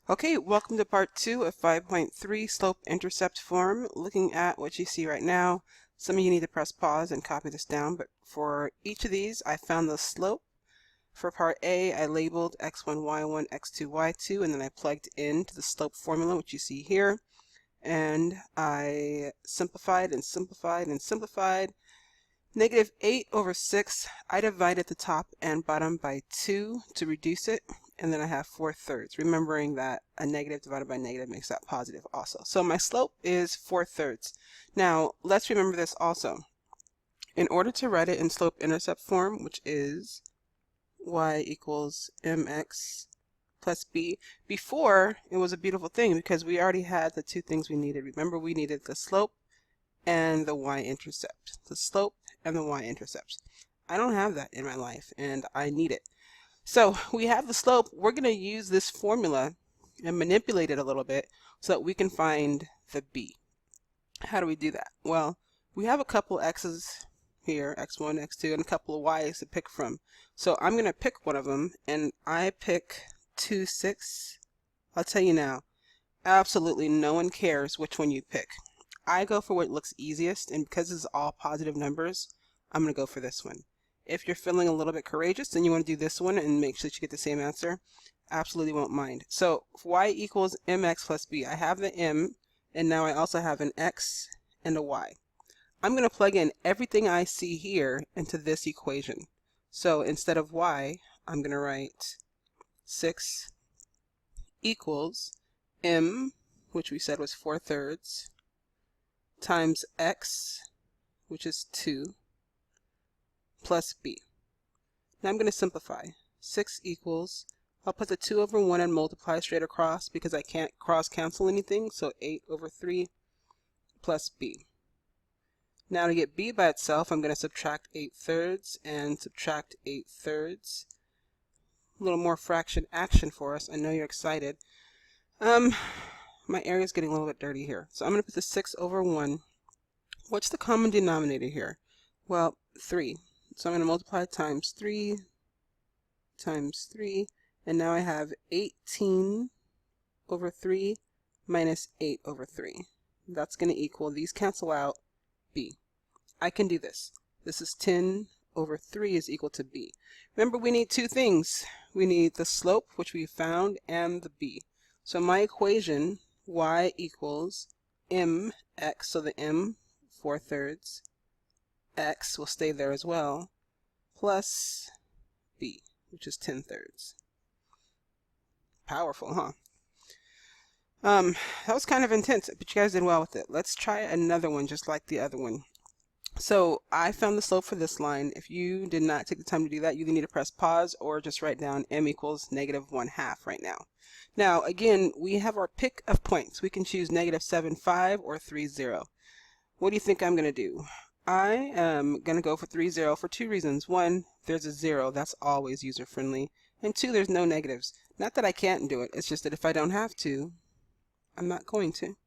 Okay, welcome to part 2 of 5.3 slope-intercept form. Looking at what you see right now, some of you need to press pause and copy this down, but for each of these I found the slope. For part A, I labeled x1, y1, x2, y2, and then I plugged into the slope formula, which you see here, and I simplified and simplified and simplified. Negative 8 over 6, I divided the top and bottom by 2 to reduce it, and then I have 4/3, remembering that a negative divided by negative makes that positive also. So my slope is 4/3. Now, let's remember this also. In order to write it in slope-intercept form, which is y equals mx plus b, before it was a beautiful thing because we already had the two things we needed. Remember, we needed the slope and the y-intercept. The slope and the y-intercept. I don't have that in my life and I need it. So we have the slope. We're going to use this formula and manipulate it a little bit so that we can find the b. How do we do that? Well, we have a couple x's here, x1, x2, and a couple of y's to pick from. So I'm going to pick one of them, and I pick 2, 6. I'll tell you now, absolutely no one cares which one you pick. I go for what looks easiest, and because this is all positive numbers, I'm going to go for this one. If you're feeling a little bit courageous and you want to do this one and make sure that you get the same answer, absolutely won't mind. So y equals mx plus b. I have the m, and now I also have an x and a y. I'm going to plug in everything I see here into this equation. So instead of y, I'm going to write 6 equals m, which we said was 4/3, times x, which is 2, plus b. Now I'm going to simplify. 6 equals, I'll put the 2 over 1 and multiply straight across because I can't cross cancel anything, so 8 over 3 plus b. Now to get b by itself, I'm going to subtract 8/3 and subtract 8/3. A little more fraction action for us. I know you're excited. My area is getting a little bit dirty here. So I'm going to put the 6 over 1. What's the common denominator here? Well, 3. So I'm going to multiply times 3 times 3. And now I have 18 over 3 minus 8 over 3. That's going to equal, these cancel out, b. I can do this. This is 10 over 3 is equal to b. Remember, we need two things. We need the slope, which we found, and the b. So my equation, y equals mx, so the m, 4/3, x will stay there as well, plus b, which is 10/3. Powerful, huh? That was kind of intense, but you guys did well with it. Let's try another one just like the other one. So I found the slope for this line. If you did not take the time to do that, you either need to press pause or just write down m equals -1/2 right now. Now again, we have our pick of points. We can choose -7, 5 or 3, 0. What do you think I'm going to do? I am going to go for 3, 0 for two reasons. One, there's a 0. That's always user friendly. And two, there's no negatives. Not that I can't do it. It's just that if I don't have to, I'm not going to.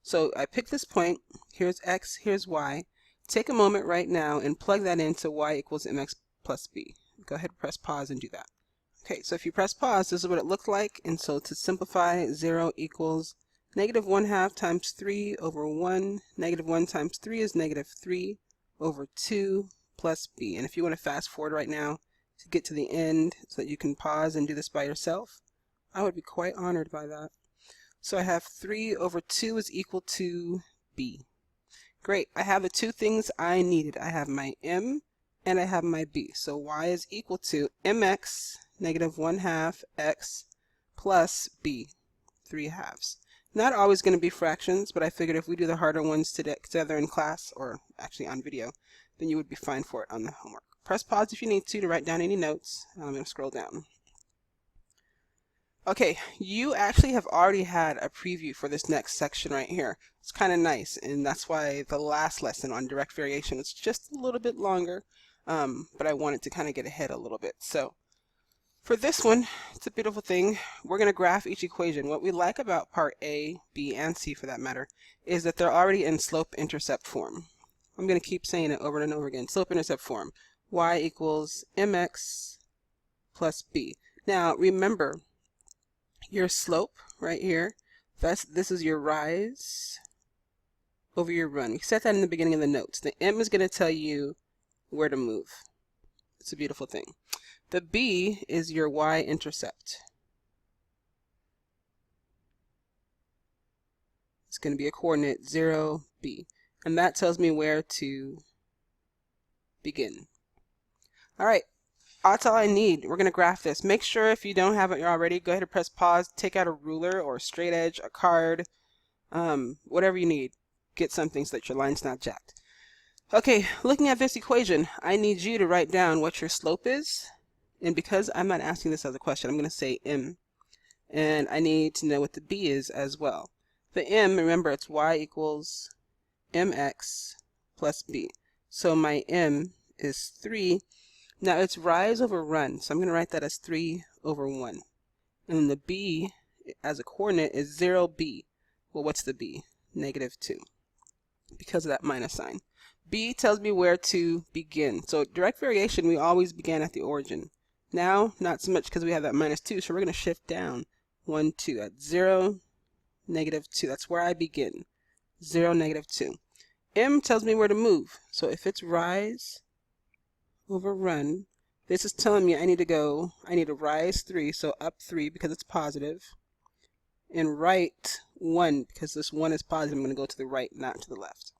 So I pick this point. Here's x, here's y. Take a moment right now and plug that into y equals mx plus b. Go ahead and press pause and do that. Okay, so if you press pause, this is what it looks like. And so to simplify, 0 equals -1/2 times 3 over 1. -1 times 3 is -3 over 2 plus b. And if you want to fast forward right now to get to the end so that you can pause and do this by yourself, I would be quite honored by that. So I have 3 over 2 is equal to b. Great, I have the two things I needed. I have my m and I have my b. So y is equal to mx, -1/2 x plus b, 3/2. Not always going to be fractions, but I figured if we do the harder ones together in class, or actually on video, then you would be fine for it on the homework. Press pause if you need to write down any notes. I'm going to scroll down. Okay, you actually have already had a preview for this next section right here. It's kind of nice, and that's why the last lesson on direct variation is just a little bit longer, but I wanted to kind of get ahead a little bit. So for this one, it's a beautiful thing. We're going to graph each equation. What we like about part A, B, and C for that matter, is that they're already in slope-intercept form. I'm going to keep saying it over and over again. Slope-intercept form. Y equals mx plus b. Now remember, your slope right here. This is your rise over your run. We set that in the beginning of the notes. The M is going to tell you where to move. It's a beautiful thing. The B is your y-intercept. It's going to be a coordinate 0, B. And that tells me where to begin. All right, that's all I need. We're going to graph this. Make sure if you don't have it already, go ahead and press pause, take out a ruler or a straight edge, a card, whatever you need. Get something so that your line's not jacked. Okay, looking at this equation, I need you to write down what your slope is. And because I'm not asking this as a question, I'm going to say M. And I need to know what the B is as well. The M, remember, it's y equals mx plus b. So my M is 3. Now it's rise over run, so I'm going to write that as 3 over 1. And then the B as a coordinate is 0b. Well, what's the B? -2, because of that minus sign. B tells me where to begin. So direct variation, we always began at the origin. Now, not so much because we have that -2, so we're going to shift down 1, 2 at 0, -2. That's where I begin. 0, -2. M tells me where to move. So if it's rise over run, this is telling me I need to rise 3, so up 3 because it's positive, and right 1 because this 1 is positive. I'm going to go to the right, not to the left.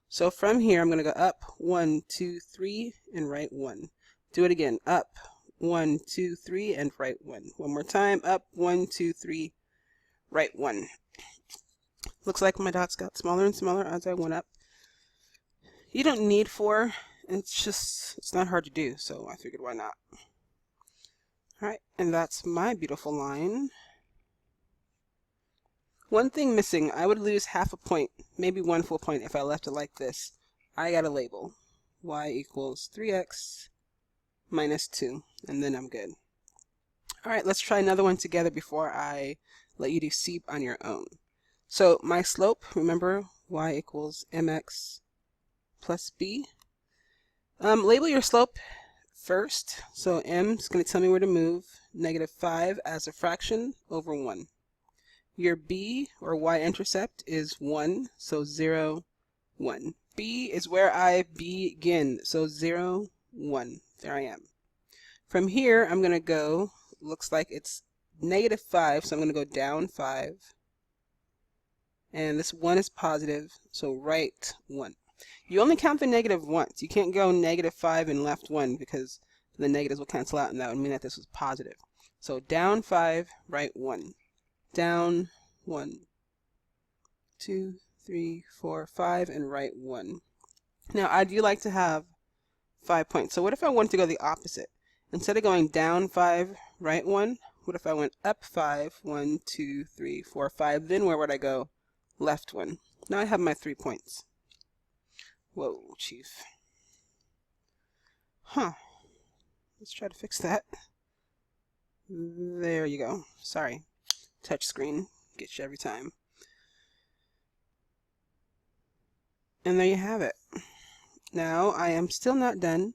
So from here, I'm going to go up 1, 2, 3, and right 1. Do it again. Up 1, 2, 3, and right 1. One more time. Up 1, 2, 3, right 1. Looks like my dots got smaller and smaller as I went up. You don't need 4. It's not hard to do, so I figured why not. Alright, and that's my beautiful line. One thing missing, I would lose half a point, maybe 1 full point if I left it like this. I got a label. Y equals 3x minus 2, and then I'm good. Alright, let's try another one together before I let you do C on your own. So my slope, remember, y equals mx plus b. Label your slope first. So m is going to tell me where to move. -5 as a fraction over 1. Your b, or y-intercept, is 1, so 0, 1. B is where I begin, so 0, 1. There I am. From here, I'm going to go, looks like it's -5, so I'm going to go down 5. And this 1 is positive, so right 1. You only count the negative once. You can't go -5 and left 1 because the negatives will cancel out, and that would mean that this was positive. So down 5, right 1. Down 1, 2, 3, 4, 5, and right 1. Now, I do like to have 5 points. So what if I wanted to go the opposite? Instead of going down 5, right 1, what if I went up 5, 1, 2, 3, 4, 5, then where would I go? Left 1. Now I have my 3 points. Whoa, chief. Huh. Let's try to fix that. There you go. Sorry. Touch screen gets you every time. And there you have it. Now I am still not done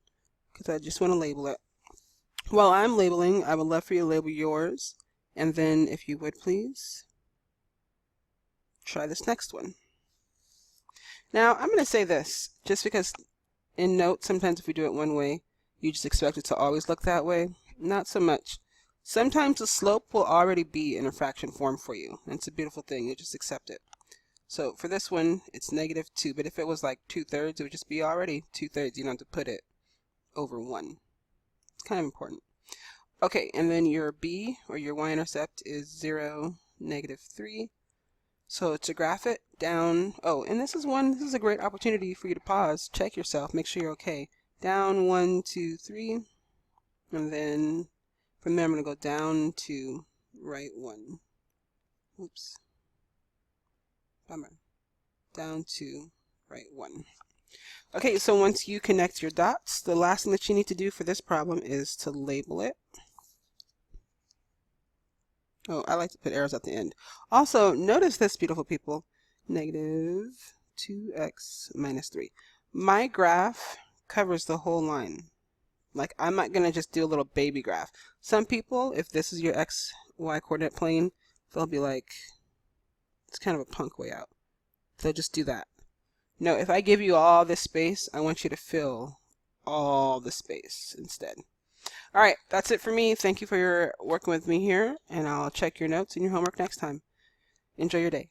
because I just want to label it. While I'm labeling, I would love for you to label yours, and then if you would please try this next one. Now I'm going to say this just because in notes sometimes if we do it one way you just expect it to always look that way. Not so much. Sometimes the slope will already be in a fraction form for you. And it's a beautiful thing. You just accept it. So for this one, it's -2. But if it was like 2/3, it would just be already 2/3. You don't have to put it over 1. It's kind of important. Okay, and then your B, or your y-intercept, is 0, -3. So to graph it down, oh, and this is a great opportunity for you to pause, check yourself, make sure you're okay. Down 1, 2, 3, and then from there I'm going to go down to right 1. Oops. Bummer. Down to right 1. Okay, so once you connect your dots, the last thing that you need to do for this problem is to label it. Oh, I like to put arrows at the end. Also, notice this, beautiful people. -2x minus 3. My graph covers the whole line. Like, I'm not going to just do a little baby graph. Some people, if this is your x, y coordinate plane, they'll be like, it's kind of a punk way out. They'll just do that. No, if I give you all this space, I want you to fill all the space instead. All right, that's it for me. Thank you for your working with me here, and I'll check your notes and your homework next time. Enjoy your day.